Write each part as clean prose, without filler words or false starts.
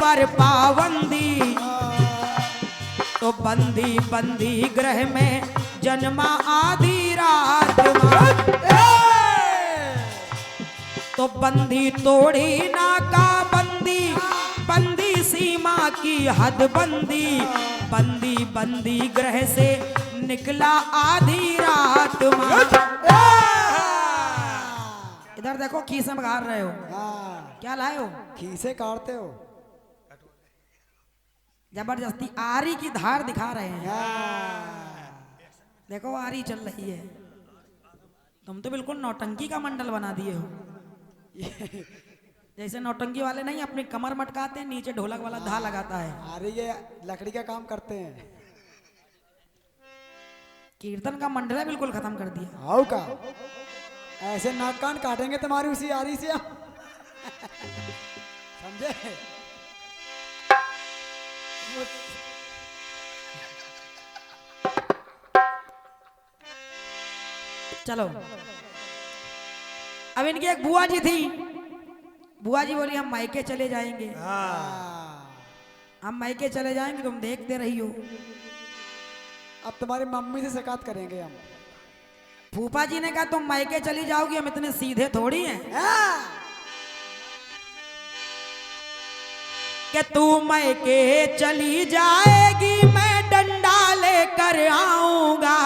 पर पाबंदी, तो बंदी बंदी ग्रह में जन्मा आधी रात माँ। तो बंदी तोड़ी नाका बंदी, बंदी सीमा की हद बंदी, बंदी बंदी ग्रह से निकला आधी रात माँ। इधर देखो खीसे में गाड़ रहे हो। क्या लाए हो? खीसे काटते हो। जबरदस्ती आरी की धार दिखा रहे हैं। देखो आरी चल रही है। तुम तो बिल्कुल नौटंकी का मंडल बना दिए हो। जैसे नौटंकी वाले नहीं अपनी कमर मटकाते हैं, नीचे ढोलक वाला धा लगाता है। अरे ये लकड़ी का काम करते हैं। कीर्तन का मंडल है बिल्कुल खत्म कर दिया। आओ का ऐसे नाक कान काटेंगे तुम्हारी उसी आरी से हम। समझे? चलो अब इनकी एक बुआ जी थी। बुआ जी बोली हम मायके चले जाएंगे। हम मायके चले जाएंगे, तुम देखते रही हो। अब तुम्हारी मम्मी से शिकायत करेंगे हम। फूफा जी ने कहा तुम मायके चली जाओगी, हम इतने सीधे थोड़ी हैं कि तू मायके चली जाएगी, मैं डंडा लेकर आऊंगा।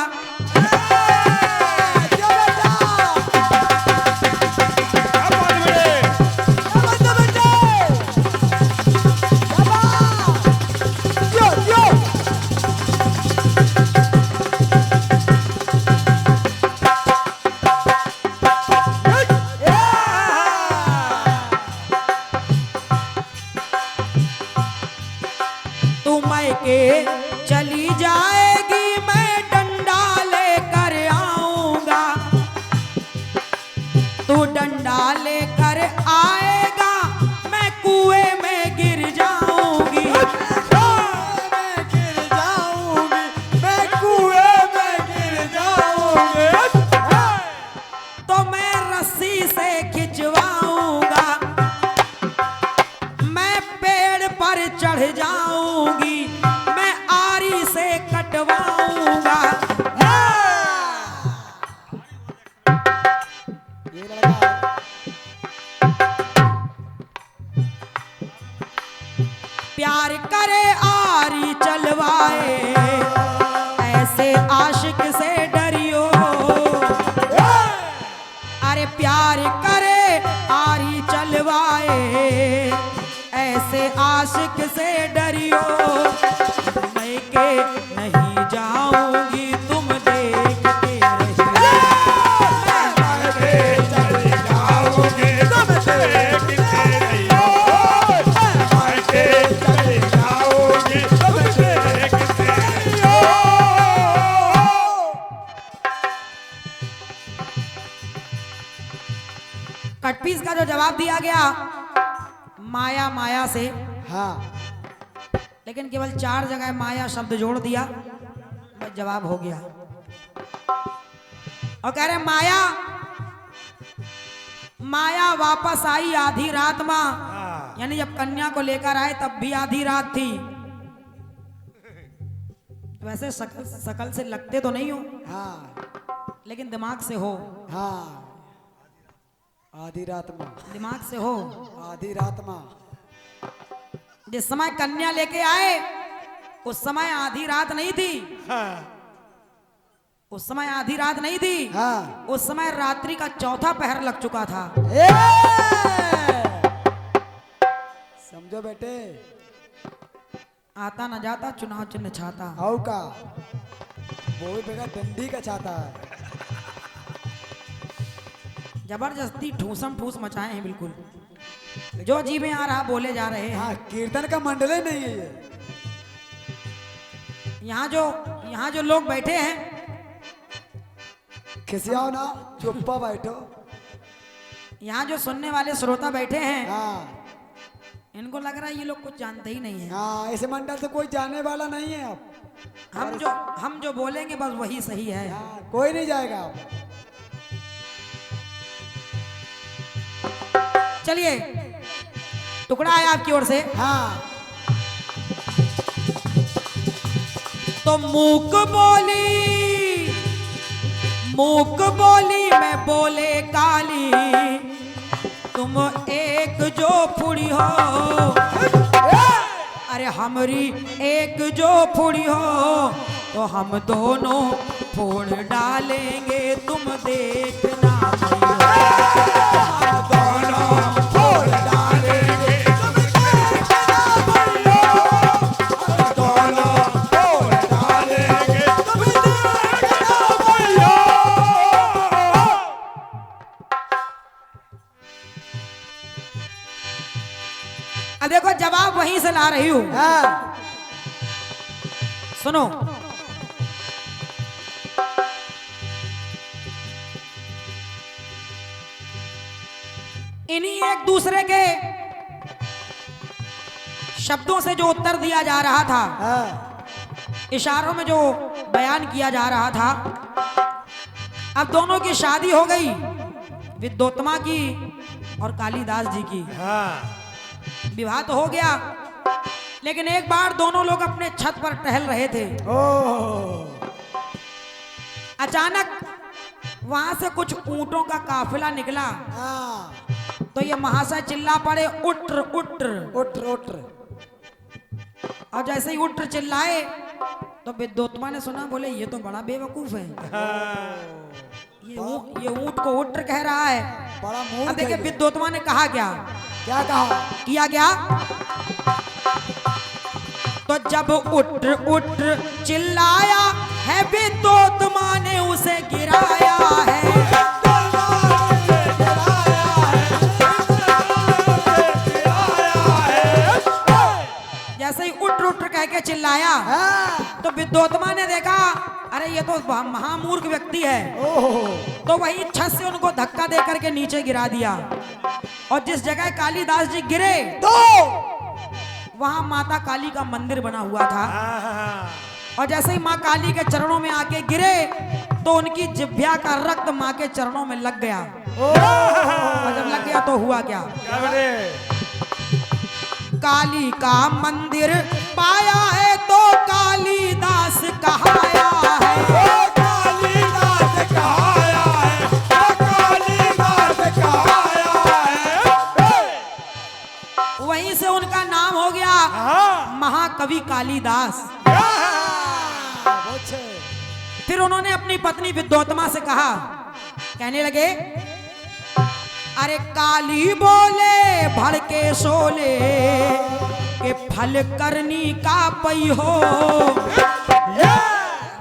चली जाएगी, मैं डंडा लेकर आऊंगा। तू डंडा लेकर आएगा, मैं कुएं में गिर जाऊंगी। मैं गिर जाऊंगी, मैं कुएं में गिर जाऊंगी। तो मैं रस्सी से खिंचवाऊंगा, मैं पेड़ पर चढ़ जाऊंगी, से कटवाऊंगा। ये लड़का प्यार करे आरी चलवाए, ऐसे आशिक से डरियो। अरे प्यार करे आरी चलवाए, ऐसे आशिक से डरियो। के नहीं जाऊंगी, तुम देखते रहिए। मैं चली जाऊंगी, तुम देखते रहियो। मैं चली जाऊंगी, तुम देखते रहियो। कटपीस का जो जवाब दिया गया माया माया से, हाँ, लेकिन केवल 4 जगह माया शब्द जोड़ दिया, बस जवाब हो गया। और कह रहे माया माया वापस आई आधी रात माँ। यानी जब कन्या को लेकर आए तब भी आधी रात थी। वैसे शकल से लगते तो नहीं हो, हाँ, लेकिन दिमाग से हो। हाँ, आधी रात में, दिमाग से हो। आधी रात में। जिस समय कन्या लेके आए उस समय आधी रात नहीं थी। उस समय आधी रात नहीं थी। हाँ। उस समय रात्रि का चौथा पहर लग चुका था। समझो बेटे, आता न जाता चुनाव चिन्ह छाता। आओ का वो भी बेगा डंडी का चाहता है। जबरदस्ती ठूसम ठूस मचाए हैं बिल्कुल। जो जी में आ रहा बोले जा रहे हैं। हाँ, कीर्तन का मंडल ही नहीं है ये। यहाँ जो लोग बैठे हैं, खिसियाओ ना, चुप्पा बैठो। यहाँ जो सुनने वाले श्रोता बैठे हैं, हाँ, इनको लग रहा है ये लोग कुछ जानते ही नहीं है। हाँ, इस मंडल से कोई जाने वाला नहीं है। अब हम जो बोलेंगे बस वही सही है। हाँ, कोई नहीं जाएगा अब। चलिए टुकड़ा है आपकी ओर से। हाँ तो मूक बोली मैं बोले काली, तुम एक जो फुड़ी हो, अरे हमरी एक जो फुड़ी हो, तो हम दोनों फोड़ डालेंगे तुम देखना भैया। हम दोनों फोड़ डालेंगे तुम देखना भैया। हम दोनों फोड़ डालेंगे तुम देखना भैया। अब देखो जवाब वहीं से ला रही हूं, हाँ सुनो। इन्हीं एक दूसरे के शब्दों से जो उत्तर दिया जा रहा था, हाँ इशारों में जो बयान किया जा रहा था, अब दोनों की शादी हो गई, विद्योत्तमा की और कालिदास जी की। विवाह तो हो गया, लेकिन एक बार दोनों लोग अपने छत पर टहल रहे थे। ओह अचानक वहां से कुछ ऊंटों का काफिला निकला। हाँ तो ये महाशय चिल्ला पड़े, उट्र उट्र। उठ उठ। और जैसे ही उट्र चिल्लाए तो विद्योत्तमा ने सुना, बोले ये तो बड़ा बेवकूफ है, ये ऊंट को उट्र कह रहा है। बड़ा अब मूर्ख देखिए है ये। विद्योत्तमा ने कहा क्या क्या कहा? किया गया। तो जब उट्र उट्र चिल्लाया है, विद्योत्तमा ने उसे गिराया है। जैसे ही उट्र उट्र कह के चिल्लाया, हाँ तो विद्योत्तमा ने देखा, अरे ये तो महामूर्ख व्यक्ति है। ओह तो वही छत से उनको धक्का दे करके नीचे गिरा दिया। और जिस जगह कालिदास जी गिरे, तो वहां माता काली का मंदिर बना हुआ था। और जैसे ही माँ काली के चरणों में आके गिरे, तो उनकी जिह्वा का रक्त माँ के चरणों में लग गया। और जब लग गया तो हुआ क्या? काली का मंदिर पाया है तो कालिदास कहाया है। कालिदास कहाया है, कालिदास कहाया है। वहीं से उनका नाम हो गया महाकवि कालिदास। फिर उन्होंने अपनी पत्नी विद्योत्तमा से कहा, कहने लगे, अरे काली बोले भड़के सोले के फल करनी का पई हो।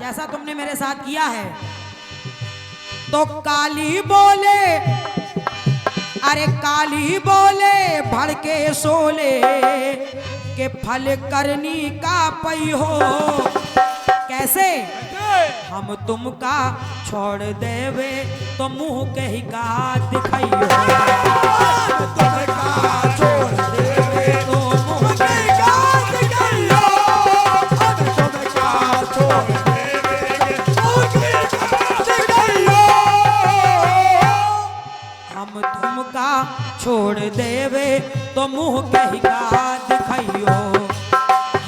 जैसा तुमने मेरे साथ किया है। तो काली बोले, अरे काली बोले भड़के सोले के फल करनी का पई हो। कैसे? हम तुमका छोड़ देवे तो मुंह के ही का दिखाइयो। तुमका छोड़ देवे तो मुंह के का दिखाइयो। तुमका छोड़ देवे मुंह के का दिखाइयो। हम तुमका छोड़ देवे तो मुंह के ही का दिखाइयो।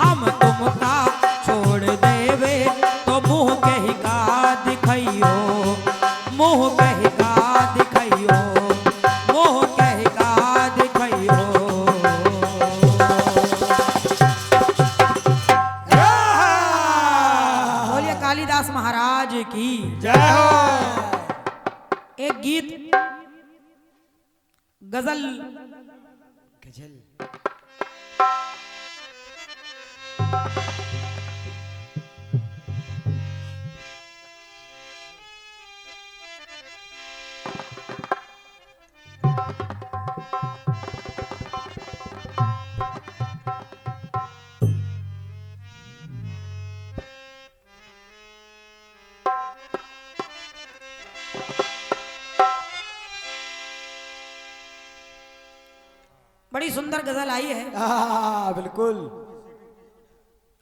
हम तुमका छोड़ देवे तो मुंह के ही का दिखाइयो। मुंह के ही का दिखाइयो। मुंह के ही का दिखाइयो। बोलिए कालिदास महाराज की जय हो। एक गीत गजल बड़ी सुंदर गजल आई है हाँ बिल्कुल।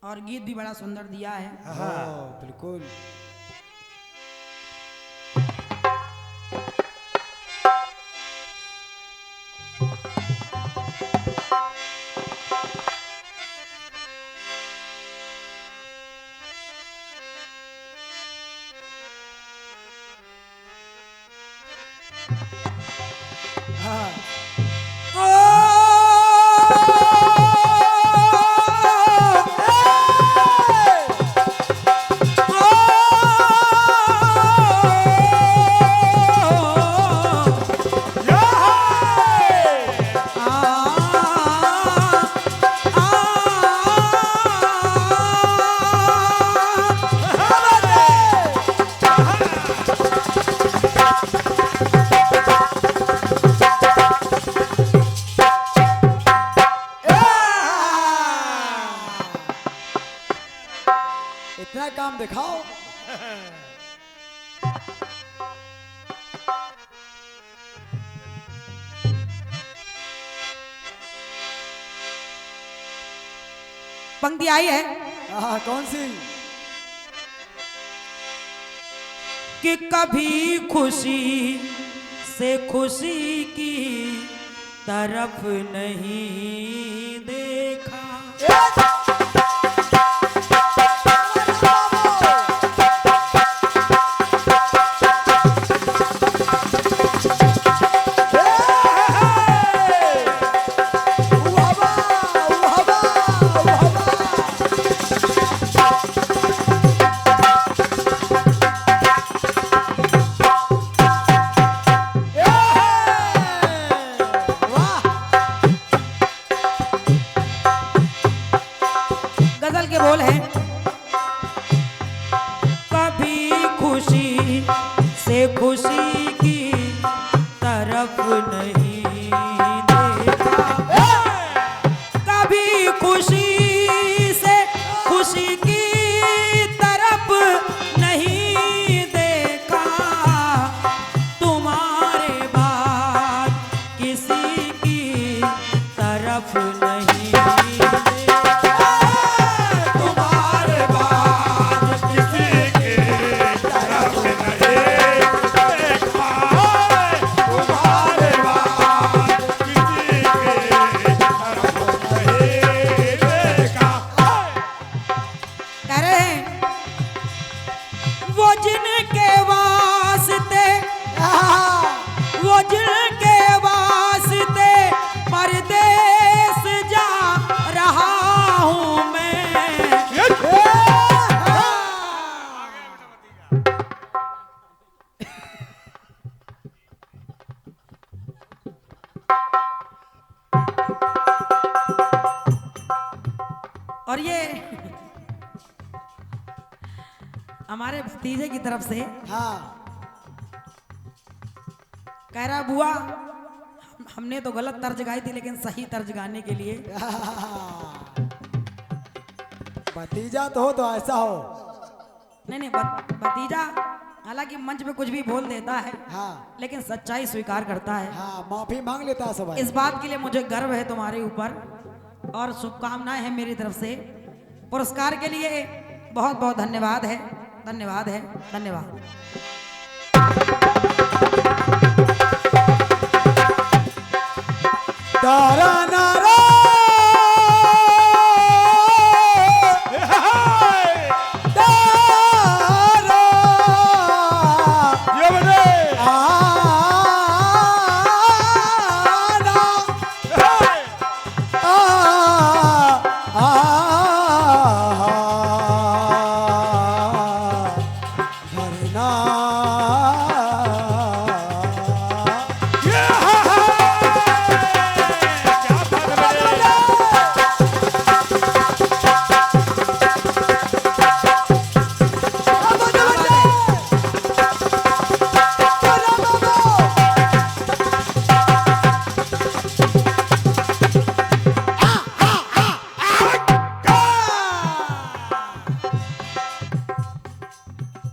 और गीत भी बड़ा सुंदर दिया है। हाँ बिल्कुल। इतना काम दिखाओ। पंक्ति आई है कौन सी? कि कभी खुशी से खुशी की तरफ नहीं देखा। गजल के बोल हैं, कभी खुशी से खुशी की तरफ नहीं देखा, कभी खुशी से खुशी की तरफ नहीं देखा, तुम्हारे बाद किसी की तरफ नहीं और ये हमारे भतीजे की तरफ से कह रहा बुआ हमने तो गलत तर्ज गाई थी लेकिन सही तर्ज गाने के लिए भतीजा तो हो तो ऐसा हो। नहीं भतीजा हालांकि मंच पे कुछ भी बोल देता है लेकिन सच्चाई स्वीकार करता है। माफी मांग लेता है सब। इस बात के लिए मुझे गर्व है तुम्हारे ऊपर और शुभकामनाएं हैं मेरी तरफ से। पुरस्कार के लिए बहुत बहुत धन्यवाद है, धन्यवाद है, धन्यवाद। तारा नारा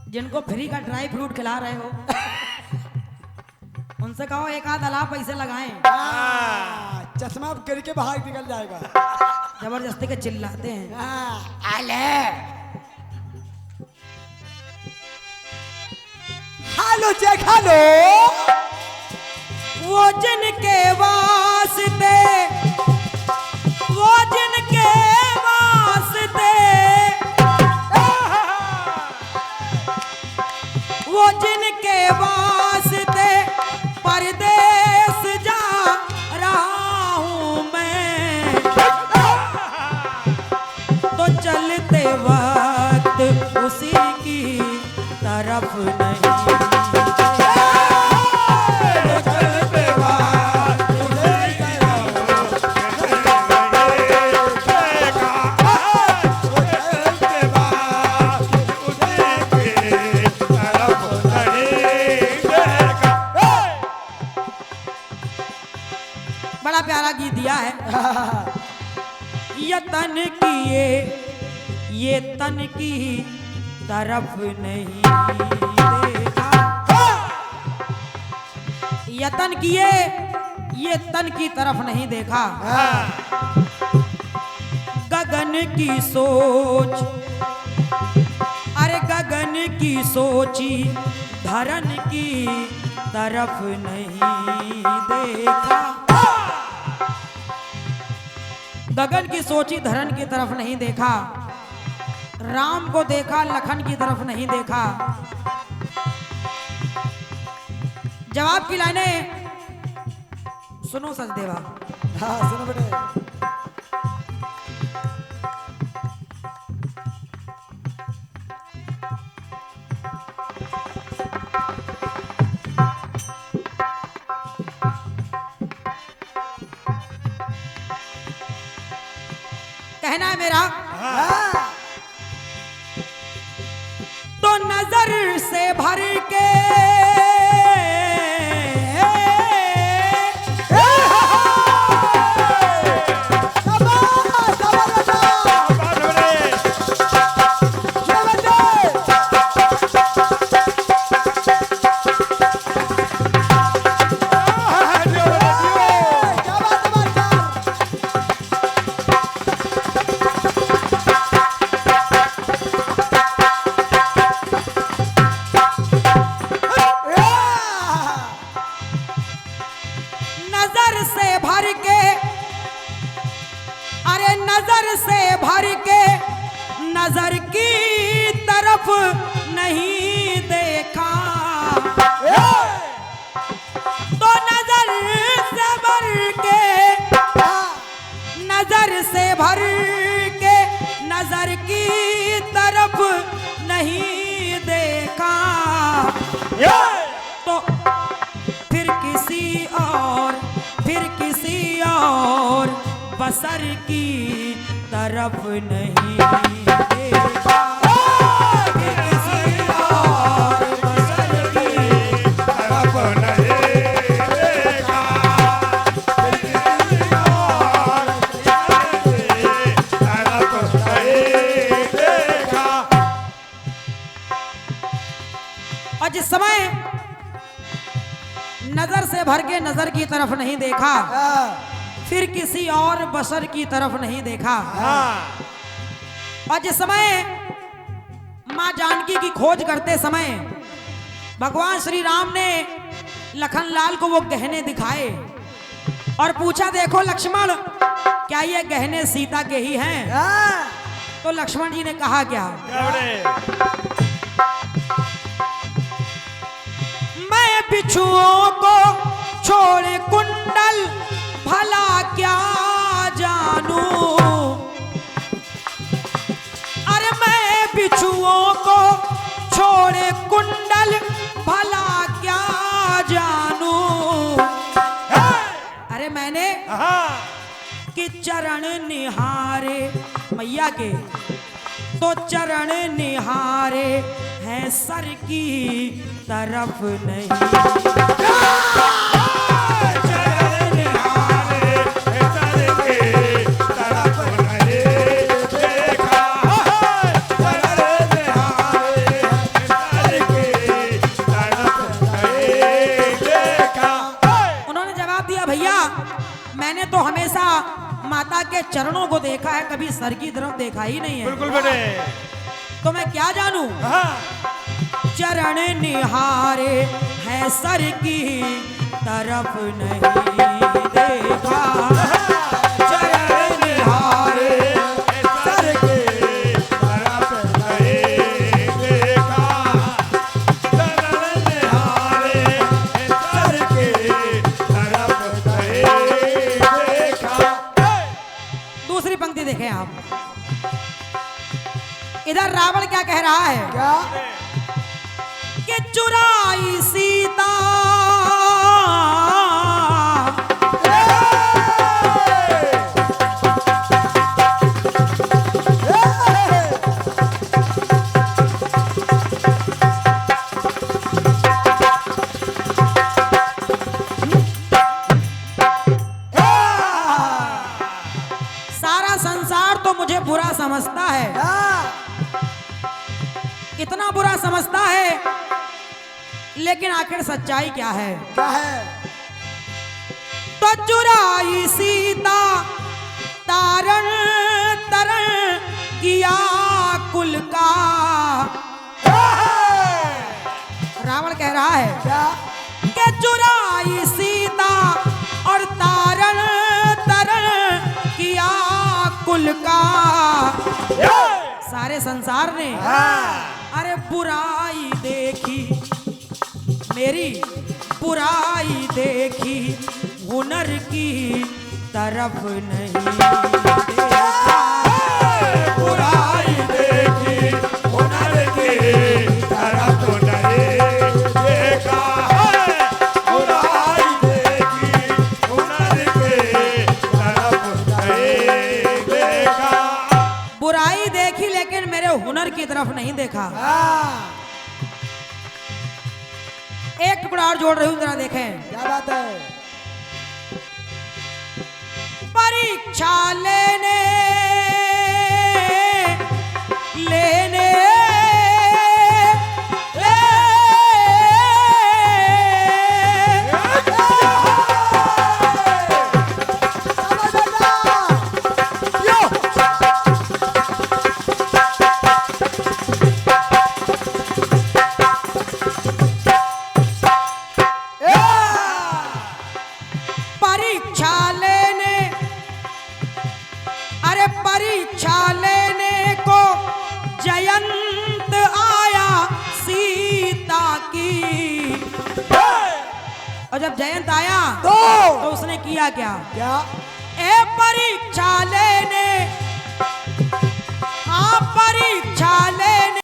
जिनको फ्री का ड्राई फ्रूट खिला रहे हो उनसे कहो एक आध अलाव पैसे लगाएं। चश्मा गिर के बाहर निकल जाएगा। जबरदस्ती के चिल्लाते हैं। Hello check hello. वो जिनके वास्ते वो जिनके वास्ते परदेस जा वक्त उसी की तरफ नहीं बड़ा प्यारा गीत दिया है। ये तन किए ये तन की तरफ नहीं देखा, यतन किए ये तन की तरफ नहीं देखा। गगन की सोच अरे गगन की सोची धरन की तरफ नहीं देखा। गगन की सोची धरन की तरफ नहीं देखा, राम को देखा लखन की तरफ नहीं देखा। जवाब की लाइनें सुनो सचदेवा। हाँ सुनो बेटे। कहना है मेरा तो नजर से भर के नजर से भर के अरे नजर से भर के नजर की तरफ नहीं देखा। तो नजर से भर के नजर से भर के नजर की तरफ नहीं देखा। तो फिर किसी और बसर की तरफ नहीं देखा। फिर किसी और बसर की तरफ नहीं देखा, फिर किसी और तरफ नहीं देखा। और जिस समय नजर से भर के नजर की तरफ नहीं देखा, फिर किसी और बशर की तरफ नहीं देखा। और जिस समय मां जानकी की खोज करते समय भगवान श्री राम ने लखनलाल को वो गहने दिखाए और पूछा देखो लक्ष्मण क्या ये गहने सीता के ही हैं? तो लक्ष्मण जी ने कहा क्या? मैं बिच्छुओं को छोड़ कुंडल भला क्या जानूं। अरे मैं बिच्छुओं को छोड़ कुंडल भला क्या जानूं। अरे मैंने कि चरण निहारे मैया के तो चरण निहारे हैं सर की तरफ नहीं। चरण निहारे सर की तरफ नहीं देखा, चरण निहारे सर की तरफ नहीं देखा। उन्होंने जवाब दिया भैया मैंने तो हमेशा माता के चरणों को देखा है, कभी सर की तरफ देखा ही नहीं है। बिल्कुल बेटे। तो मैं क्या जानूं? चरण निहारे है सर की तरफ नहीं देखा। चरण निहारे सर की तरफ नहीं देखा, चरण निहारे सर की तरफ नहीं देखा। दूसरी पंक्ति देखें आप। इधर रावण क्या कह रहा है क्या? कि चुराई सीता सारा संसार तो मुझे बुरा समझता है, इतना बुरा समझता है, लेकिन आखिर सच्चाई क्या है? क्या है? तो चुराई सीता तारण तरण किया कुल का। रावण कह रहा है क्या? कि चुराई सीता और तारण तरण किया कुल का। सारे संसार ने अरे बुराई देखी, मेरी बुराई देखी, हुनर की तरफ नहीं देखा। बुराई देखी हुनर की तरफ नहीं देखा है। बुराई देखी हुनर की तरफ नहीं देखा। बुराई देखी लेकिन मेरे हुनर की तरफ नहीं देखा। एक टुकड़ा और जोड़ रही हूं, जरा देखें। क्या बात है? परीक्षा लेने लेने परीक्षा लेने, अरे परीक्षा लेने को जयंत आया सीता की। और जब जयंत आया तो उसने किया क्या? क्या? ए परीक्षा लेने, हाँ परीक्षा लेने